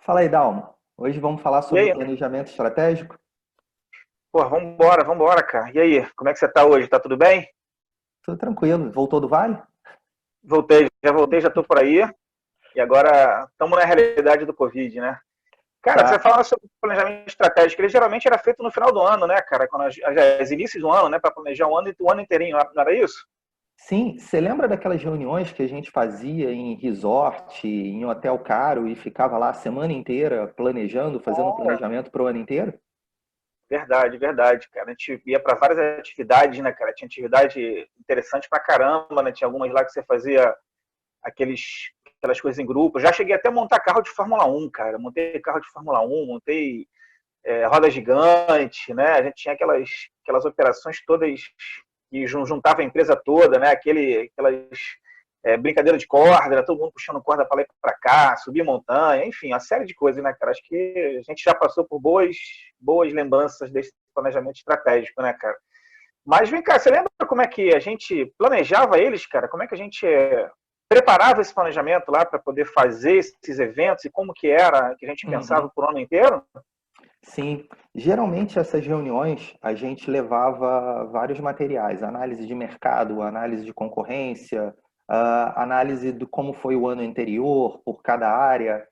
Fala aí, Dalmo. Hoje vamos falar E sobre aí? planejamento estratégico. Pô, vambora, cara. E aí, como é que você tá hoje? Tá tudo bem? Tudo tranquilo. Voltou do Vale? Voltei, já tô por aí. E agora estamos na realidade do Covid, né? Cara, você Tá. fala sobre planejamento estratégico. Ele geralmente era feito no final do ano, né, cara? Quando as inícios do ano, né? Para planejar o ano inteirinho, não era isso? Sim, você lembra daquelas reuniões que a gente fazia em resort, em hotel caro e ficava lá a semana inteira planejando, fazendo Cara, planejamento para o ano inteiro? verdade, verdade, cara. A gente ia para várias atividades, né, cara? Tinha atividade interessante pra caramba, né? Tinha algumas lá que você fazia aquelas coisas em grupo. Já cheguei até a montar carro de Fórmula 1, cara. Montei carro de Fórmula 1, montei roda gigante, né? A gente tinha aquelas operações todas que juntava a empresa toda, né? Aquelas brincadeiras de corda, era todo mundo puxando corda para lá e para cá, subir montanha, enfim, uma série de coisas, né, cara? Acho que a gente já passou por boas lembranças desse planejamento estratégico, né, cara? Mas vem cá, você lembra como é que a gente planejava eles, cara? Como é que a gente preparava esse planejamento lá para poder fazer esses eventos e como que era que a gente pensava Uhum. por ano inteiro? Sim, geralmente essas reuniões a gente levava vários materiais, análise de mercado, análise de concorrência, análise do como foi o ano anterior por cada área,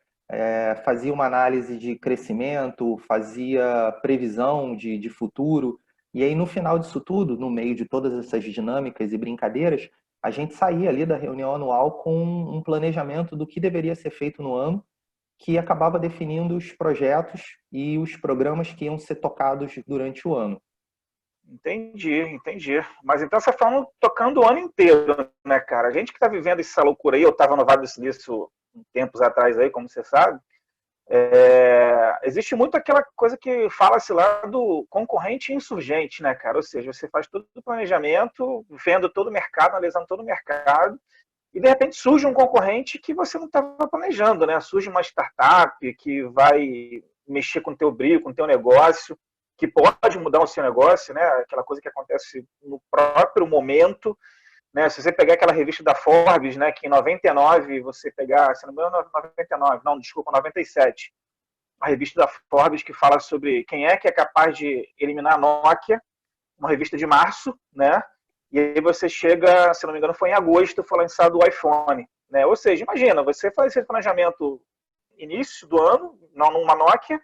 fazia uma análise de crescimento, fazia previsão de futuro, e aí no final disso tudo, no meio de todas essas dinâmicas e brincadeiras, a gente saía ali da reunião anual com um planejamento do que deveria ser feito no ano que acabava definindo os projetos e os programas que iam ser tocados durante o ano. Entendi. Mas então você está falando tocando o ano inteiro, né, cara? A gente que está vivendo essa loucura aí, eu estava no Vale do Silício tempos atrás aí, como você sabe, existe muito aquela coisa que fala-se lá do concorrente insurgente, né, cara? Ou seja, você faz todo o planejamento, vendo todo o mercado, analisando todo o mercado, e de repente surge um concorrente que você não estava planejando, né? Surge uma startup que vai mexer com o teu brilho, com o teu negócio, que pode mudar o seu negócio, né? Aquela coisa que acontece no próprio momento, né? Se você pegar aquela revista da Forbes, né, que em 99 você pegar, se não me engano, 99, não, desculpa, 97, a revista da Forbes que fala sobre quem é que é capaz de eliminar a Nokia, uma revista de março, né? E aí você chega, se não me engano, foi em agosto, foi lançado o iPhone, né? Ou seja, imagina, você faz esse planejamento início do ano, não numa Nokia,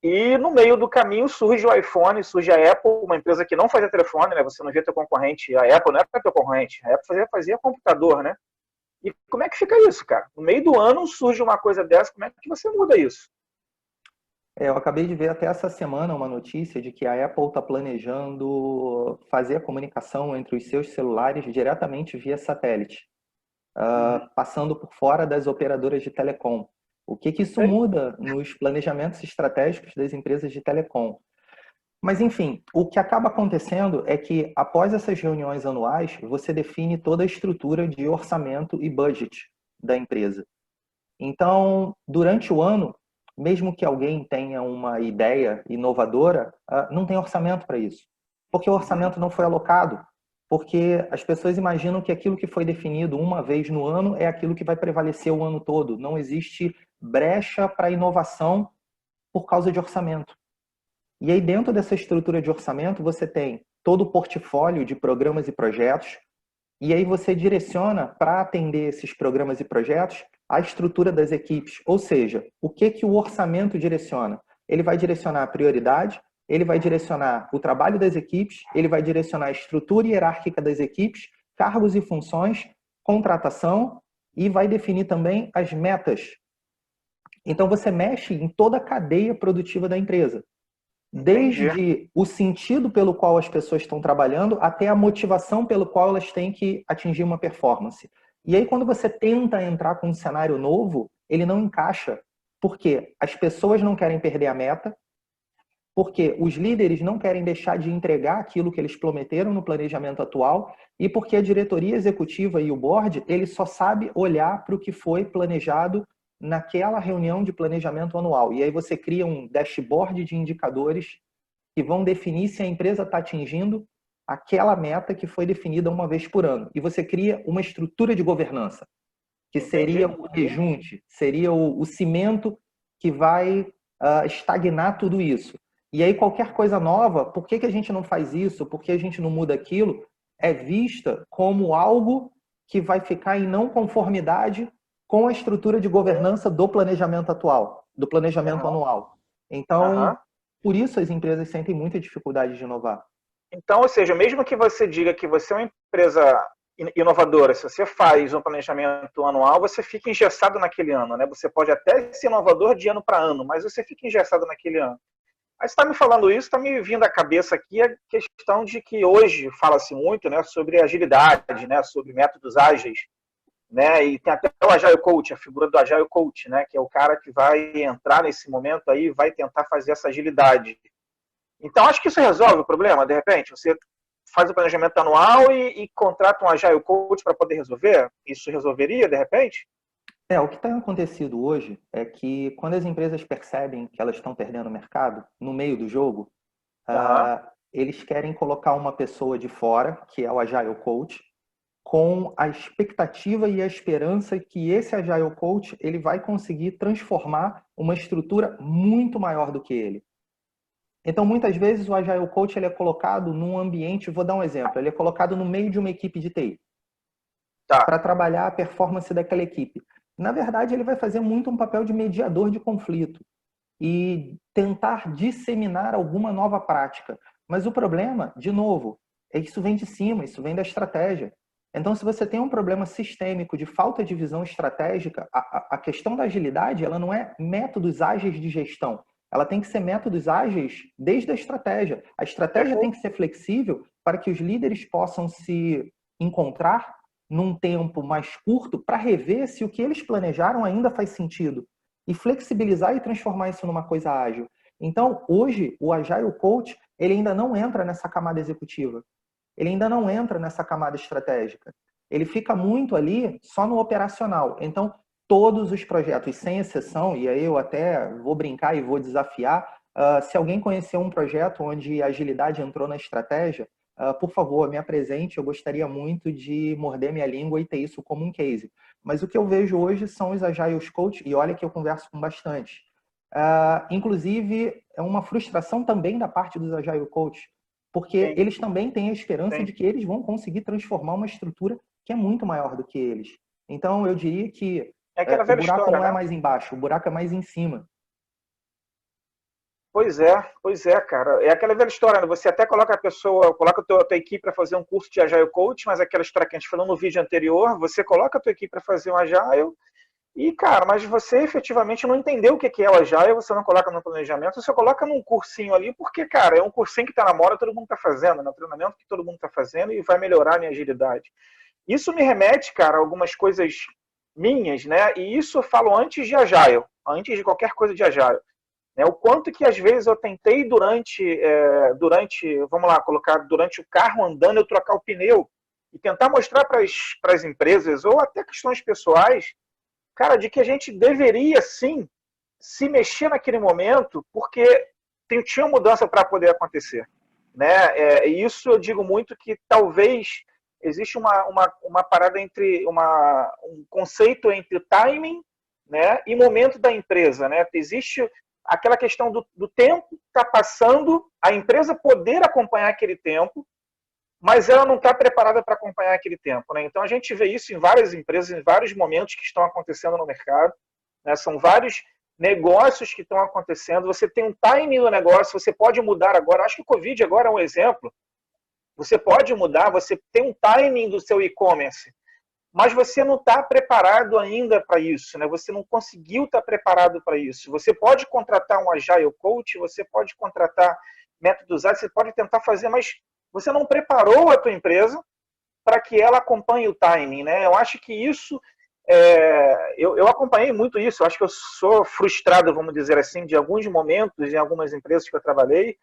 e no meio do caminho surge o iPhone, surge a Apple, uma empresa que não fazia telefone, né? Você não via teu concorrente, a Apple não era teu concorrente, a Apple fazia computador, né? E como é que fica isso, cara? No meio do ano surge uma coisa dessa, como é que você muda isso? Eu acabei de ver até essa semana uma notícia de que a Apple está planejando fazer a comunicação entre os seus celulares diretamente via satélite, Uhum. passando por fora das operadoras de telecom. O que que isso muda nos planejamentos estratégicos das empresas de telecom? Mas, enfim, o que acaba acontecendo é que, após essas reuniões anuais, você define toda a estrutura de orçamento e budget da empresa. Então, durante o ano, mesmo que alguém tenha uma ideia inovadora, não tem orçamento para isso. Porque o Uhum. orçamento não foi alocado. Porque as pessoas imaginam que aquilo que foi definido uma vez no ano é aquilo que vai prevalecer o ano todo. Não existe brecha para inovação por causa de orçamento. E aí, dentro dessa estrutura de orçamento, você tem todo o portfólio de programas e projetos, e aí você direciona para atender esses programas e projetos a estrutura das equipes. Ou seja, o que, que o orçamento direciona? Ele vai direcionar a prioridade, ele vai direcionar o trabalho das equipes, ele vai direcionar a estrutura hierárquica das equipes, cargos e funções, contratação e vai definir também as metas. Então você mexe em toda a cadeia produtiva da empresa, Entendi. desde o sentido pelo qual as pessoas estão trabalhando até a motivação pelo qual elas têm que atingir uma performance. E aí, quando você tenta entrar com um cenário novo, ele não encaixa, porque as pessoas não querem perder a meta, porque os líderes não querem deixar de entregar aquilo que eles prometeram no planejamento atual e porque a diretoria executiva e o board, ele só sabe olhar para o que foi planejado naquela reunião de planejamento anual. E aí você cria um dashboard de indicadores que vão definir se a empresa está atingindo aquela meta que foi definida uma vez por ano. E você cria uma estrutura de governança, que seria Entendi. o rejunte, seria o cimento que vai estagnar tudo isso. E aí qualquer coisa nova, por que a gente não faz isso? Por que a gente não muda aquilo? É vista como algo que vai ficar em não conformidade com a estrutura de governança do planejamento atual, do planejamento anual. Então, por isso as empresas sentem muita dificuldade de inovar. Então, ou seja, mesmo que você diga que você é uma empresa inovadora, se você faz um planejamento anual, você fica engessado naquele ano, né? Você pode até ser inovador de ano para ano, mas você fica engessado naquele ano. Aí você está me falando isso, está me vindo à cabeça aqui a questão de que hoje fala-se muito, né, sobre agilidade, né, sobre métodos ágeis, né, e tem até o Agile Coach, a figura do Agile Coach, né, que é o cara que vai entrar nesse momento aí e vai tentar fazer essa agilidade. Então, acho que isso resolve o problema, de repente. Você faz o planejamento anual e contrata um Agile Coach para poder resolver? Isso resolveria, de repente? O que tem acontecido hoje é que quando as empresas percebem que elas estão perdendo o mercado, no meio do jogo, eles querem colocar uma pessoa de fora, que é o Agile Coach, com a expectativa e a esperança que esse Agile Coach ele vai conseguir transformar uma estrutura muito maior do que ele. Então, muitas vezes, o Agile Coach ele é colocado num ambiente, vou dar um exemplo, ele é colocado no meio de uma equipe de TI, para trabalhar a performance daquela equipe. Na verdade, ele vai fazer muito um papel de mediador de conflito e tentar disseminar alguma nova prática. Mas o problema, de novo, é que isso vem de cima, isso vem da estratégia. Então, se você tem um problema sistêmico de falta de visão estratégica, a questão da agilidade ela não é métodos ágeis de gestão. Ela tem que ser métodos ágeis desde a estratégia. A estratégia tem que ser flexível para que os líderes possam se encontrar num tempo mais curto para rever se o que eles planejaram ainda faz sentido e flexibilizar e transformar isso numa coisa ágil. Então, hoje, o Agile Coach ele ainda não entra nessa camada executiva. Ele ainda não entra nessa camada estratégica. Ele fica muito ali só no operacional. Então, todos os projetos, sem exceção, e aí eu até vou brincar e vou desafiar, se alguém conhecer um projeto onde a agilidade entrou na estratégia, por favor, me apresente, eu gostaria muito de morder minha língua e ter isso como um case. Mas o que eu vejo hoje são os Agile Coach, e olha que eu converso com bastante. Inclusive, é uma frustração também da parte dos Agile Coach, porque eles também têm a esperança de que eles vão conseguir transformar uma estrutura que é muito maior do que eles. Então, eu diria que o buraco história, não é mais embaixo, o buraco é mais em cima. Pois é, cara. É aquela velha história, né? Você até coloca a pessoa, coloca a tua equipe para fazer um curso de Agile Coach, mas aquela história que a gente falou no vídeo anterior, você coloca a tua equipe para fazer um Agile e, cara, mas você efetivamente não entendeu o que é o Agile, você não coloca no planejamento, você coloca num cursinho ali, porque, cara, é um cursinho que está na moda, todo mundo está fazendo, né? Um treinamento que todo mundo está fazendo e vai melhorar a minha agilidade. Isso me remete, cara, a algumas coisas minhas, né? E isso eu falo antes de Agile, antes de qualquer coisa de Agile. O quanto que às vezes eu tentei durante, vamos lá, colocar durante o carro andando, eu trocar o pneu e tentar mostrar para as empresas ou até questões pessoais, cara, de que a gente deveria sim se mexer naquele momento, porque tinha mudança para poder acontecer, né? Isso eu digo muito que talvez existe uma parada entre um conceito entre timing, né, e momento da empresa, né? Existe aquela questão do tempo está passando, a empresa poder acompanhar aquele tempo, mas ela não está preparada para acompanhar aquele tempo, né? Então a gente vê isso em várias empresas, em vários momentos que estão acontecendo no mercado, né? São vários negócios que estão acontecendo, você tem um timing do negócio, você pode mudar agora, acho que o Covid agora é um exemplo, você pode mudar, você tem um timing do seu e-commerce, mas você não está preparado ainda para isso, né? Você não conseguiu estar preparado para isso. Você pode contratar um Agile Coach, você pode contratar métodos ágeis, você pode tentar fazer, mas você não preparou a tua empresa para que ela acompanhe o timing, né? Eu acho que isso, eu acompanhei muito isso, eu acho que eu sou frustrado, vamos dizer assim, de alguns momentos em algumas empresas que eu trabalhei,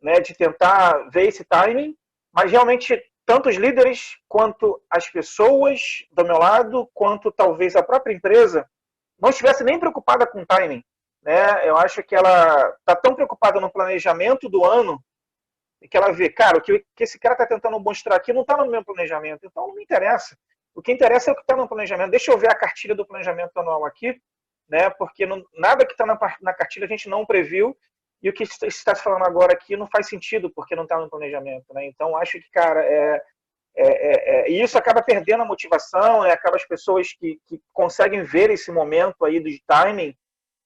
né, de tentar ver esse timing, mas realmente tanto os líderes quanto as pessoas do meu lado, quanto talvez a própria empresa, não estivesse nem preocupada com o timing, né? Eu acho que ela está tão preocupada no planejamento do ano que ela vê, cara, o que esse cara está tentando mostrar aqui não está no meu planejamento, então não me interessa. O que interessa é o que está no planejamento. Deixa eu ver a cartilha do planejamento anual aqui, né? Porque nada que está na cartilha a gente não previu, e o que você está falando agora aqui não faz sentido, porque não está no planejamento, né? Então, acho que, cara, e isso acaba perdendo a motivação, né? Acaba as pessoas que conseguem ver esse momento aí do timing,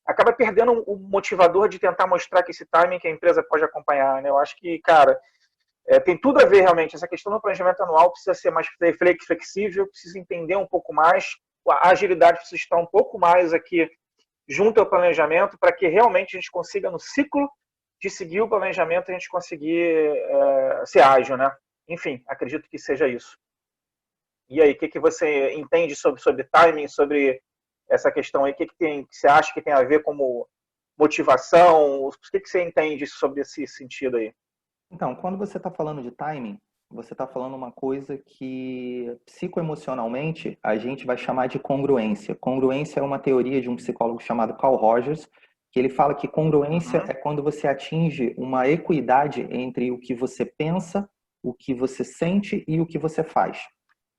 acaba perdendo o motivador de tentar mostrar que esse timing que a empresa pode acompanhar, né? Eu acho que, cara, tem tudo a ver realmente. Essa questão do planejamento anual precisa ser mais flexível, precisa entender um pouco mais, a agilidade precisa estar um pouco mais aqui junto ao planejamento para que realmente a gente consiga, no ciclo de seguir o planejamento, a gente conseguir ser ágil, né? Enfim, acredito que seja isso. E aí, o que você entende sobre timing, sobre essa questão aí? O que você acha que tem a ver como motivação? O que você entende sobre esse sentido aí? Então, quando você está falando de timing, você está falando uma coisa que psicoemocionalmente a gente vai chamar de congruência. Congruência é uma teoria de um psicólogo chamado Carl Rogers, que ele fala que congruência é quando você atinge uma equidade entre o que você pensa, o que você sente e o que você faz.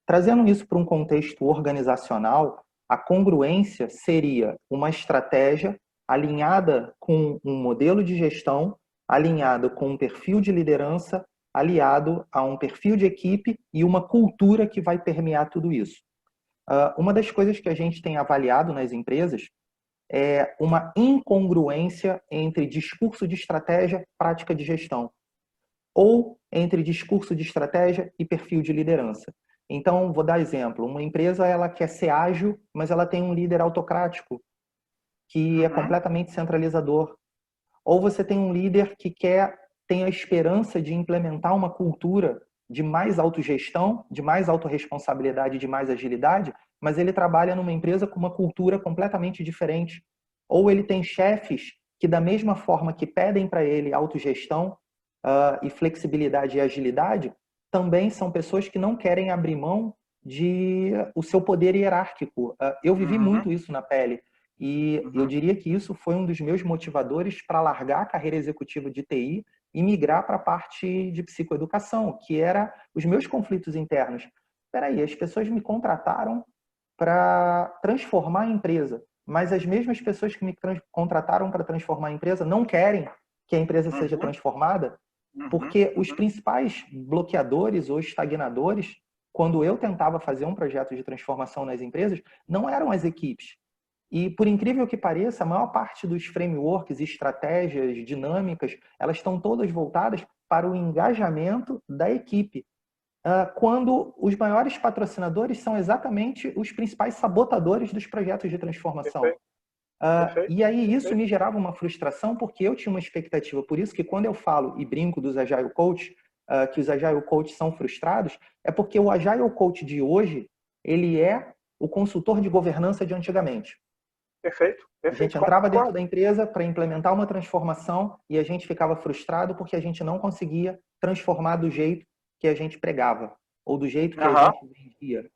Trazendo isso para um contexto organizacional, a congruência seria uma estratégia alinhada com um modelo de gestão, alinhado com um perfil de liderança, aliado a um perfil de equipe e uma cultura que vai permear tudo isso. Uma das coisas que a gente tem avaliado nas empresas é uma incongruência entre discurso de estratégia e prática de gestão, ou entre discurso de estratégia e perfil de liderança. Então, vou dar exemplo. Uma empresa ela quer ser ágil, mas ela tem um líder autocrático, que é completamente centralizador. Ou você tem um líder que tem a esperança de implementar uma cultura de mais autogestão, de mais autorresponsabilidade, de mais agilidade, mas ele trabalha numa empresa com uma cultura completamente diferente. Ou ele tem chefes que, da mesma forma que pedem para ele autogestão e flexibilidade e agilidade, também são pessoas que não querem abrir mão de o seu poder hierárquico. Eu vivi muito isso na pele. E eu diria que isso foi um dos meus motivadores para largar a carreira executiva de TI e migrar para a parte de psicoeducação, que era os meus conflitos internos. Espera aí, as pessoas me contrataram para transformar a empresa, mas as mesmas pessoas que me contrataram para transformar a empresa não querem que a empresa seja transformada, porque os principais bloqueadores ou estagnadores, quando eu tentava fazer um projeto de transformação nas empresas, não eram as equipes. E, por incrível que pareça, a maior parte dos frameworks, estratégias, dinâmicas, elas estão todas voltadas para o engajamento da equipe. Quando os maiores patrocinadores são exatamente os principais sabotadores dos projetos de transformação. E aí isso me gerava uma frustração porque eu tinha uma expectativa. Por isso que quando eu falo e brinco dos Agile Coach, que os Agile Coach são frustrados, é porque o Agile Coach de hoje, ele é o consultor de governança de antigamente. Perfeito. A gente entrava dentro da empresa para implementar uma transformação e a gente ficava frustrado porque a gente não conseguia transformar do jeito que a gente pregava ou do jeito que a gente vendia.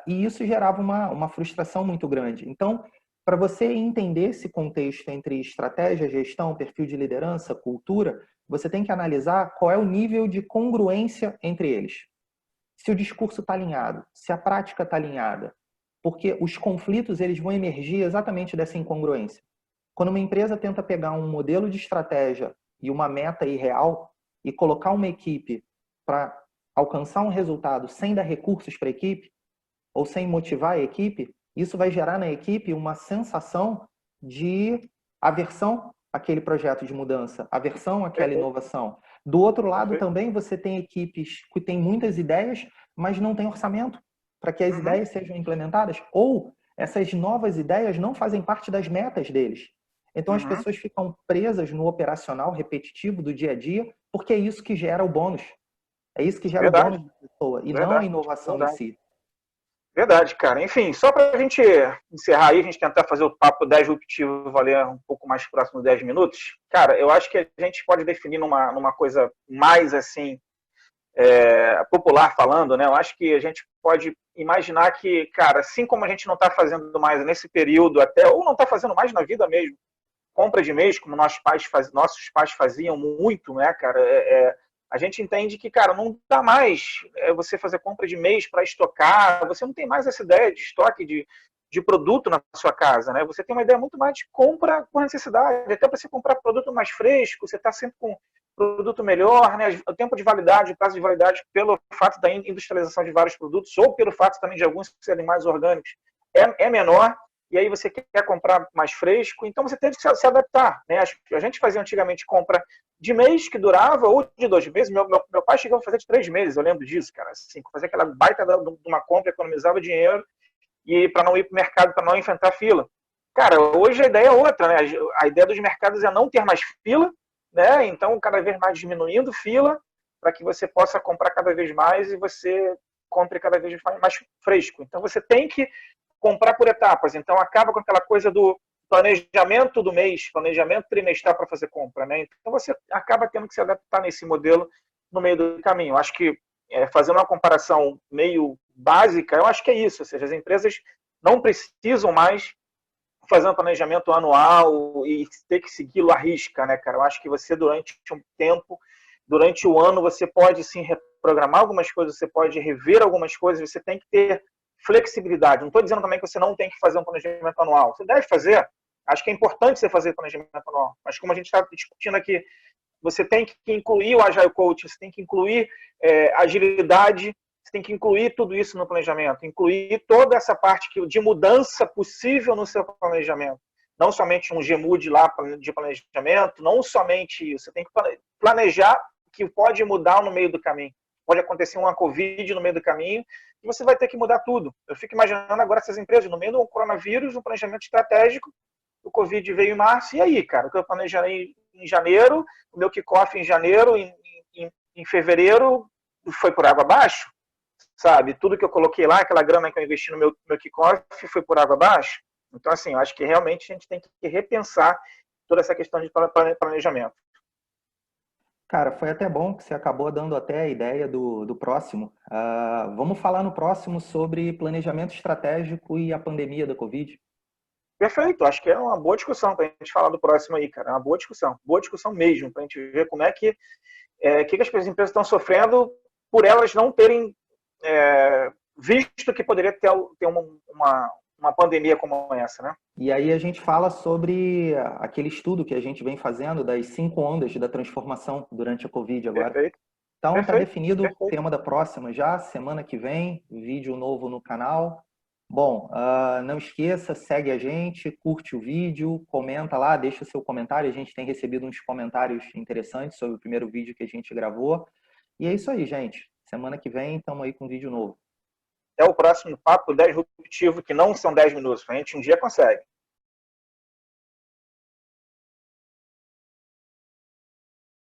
E isso gerava uma frustração muito grande. Então, para você entender esse contexto entre estratégia, gestão, perfil de liderança, cultura, você tem que analisar qual é o nível de congruência entre eles. Se o discurso está alinhado, se a prática está alinhada, porque os conflitos eles vão emergir exatamente dessa incongruência. Quando uma empresa tenta pegar um modelo de estratégia e uma meta irreal e colocar uma equipe para alcançar um resultado sem dar recursos para a equipe ou sem motivar a equipe, isso vai gerar na equipe uma sensação de aversão àquele projeto de mudança, aversão àquela inovação. Do outro lado também você tem equipes que têm muitas ideias, mas não têm orçamento para que as ideias sejam implementadas, ou essas novas ideias não fazem parte das metas deles. Então as pessoas ficam presas no operacional repetitivo do dia a dia, porque é isso que gera o bônus. É isso que gera o bônus da pessoa, e não a inovação em si. Verdade, cara. Enfim, só para a gente encerrar aí, a gente tentar fazer o papo 10 disruptivo valer um pouco mais próximo de 10 minutos. Cara, eu acho que a gente pode definir numa coisa mais assim, popular falando, né? Eu acho que a gente pode imaginar que, cara, assim como a gente não está fazendo mais nesse período até, ou não está fazendo mais na vida mesmo, compra de mês, como nossos pais faziam muito, né, cara? A gente entende que, cara, não dá mais você fazer compra de mês para estocar, você não tem mais essa ideia de estoque de produto na sua casa, né? Você tem uma ideia muito mais de compra por necessidade, até para você comprar produto mais fresco, você está sempre com produto melhor, né? O tempo de validade, o prazo de validade, pelo fato da industrialização de vários produtos, ou pelo fato também de alguns serem mais orgânicos, é menor, e aí você quer comprar mais fresco, então você tem que se adaptar, né? A gente fazia antigamente compra de mês que durava, ou de 2 meses, meu pai chegou a fazer de 3 meses, eu lembro disso, cara, assim, fazer aquela baita de uma compra, economizava dinheiro, e para não ir para o mercado, para não enfrentar fila. Cara, hoje a ideia é outra, né? A ideia dos mercados é não ter mais fila, né? Então, cada vez mais diminuindo fila, para que você possa comprar cada vez mais e você compre cada vez mais fresco. Então, você tem que comprar por etapas. Então, acaba com aquela coisa do planejamento do mês, planejamento trimestral para fazer compra, né? Então, você acaba tendo que se adaptar nesse modelo no meio do caminho. Acho que fazendo uma comparação meio básica, eu acho que é isso. Ou seja, as empresas não precisam mais fazer um planejamento anual e ter que segui-lo à risca, né, cara? Eu acho que você, durante um tempo, durante o ano, você pode, sim, reprogramar algumas coisas, você pode rever algumas coisas, você tem que ter flexibilidade. Não estou dizendo também que você não tem que fazer um planejamento anual. Você deve fazer. Acho que é importante você fazer planejamento anual. Mas como a gente está discutindo aqui, você tem que incluir o Agile Coach, você tem que incluir agilidade, você tem que incluir tudo isso no planejamento, incluir toda essa parte de mudança possível no seu planejamento. Não somente um GMUD lá de planejamento, não somente isso. Você tem que planejar que pode mudar no meio do caminho. Pode acontecer uma Covid no meio do caminho e você vai ter que mudar tudo. Eu fico imaginando agora essas empresas, no meio do coronavírus, um planejamento estratégico, o Covid veio em março, e aí, cara? O que eu planejei em janeiro, o meu kickoff em janeiro, em fevereiro, foi por água abaixo, sabe? Tudo que eu coloquei lá, aquela grana que eu investi no meu kickoff, foi por água abaixo. Então, assim, eu acho que realmente a gente tem que repensar toda essa questão de planejamento. Cara, foi até bom que você acabou dando até a ideia do próximo. Vamos falar no próximo sobre planejamento estratégico e a pandemia da Covid? Perfeito, acho que é uma boa discussão para a gente falar do próximo aí, cara. É uma boa discussão mesmo, para a gente ver como é que as empresas estão sofrendo por elas não terem visto que poderia ter uma pandemia como essa, né? E aí a gente fala sobre aquele estudo que a gente vem fazendo das 5 ondas da transformação durante a Covid agora. Perfeito. Então está definido o tema da próxima já, semana que vem, vídeo novo no canal. Bom, não esqueça, segue a gente, curte o vídeo, comenta lá, deixa seu comentário. A gente tem recebido uns comentários interessantes sobre o primeiro vídeo que a gente gravou. E é isso aí, gente. Semana que vem estamos aí com um vídeo novo. Até o próximo papo 10 disruptivo, que não são 10 minutos. A gente um dia consegue.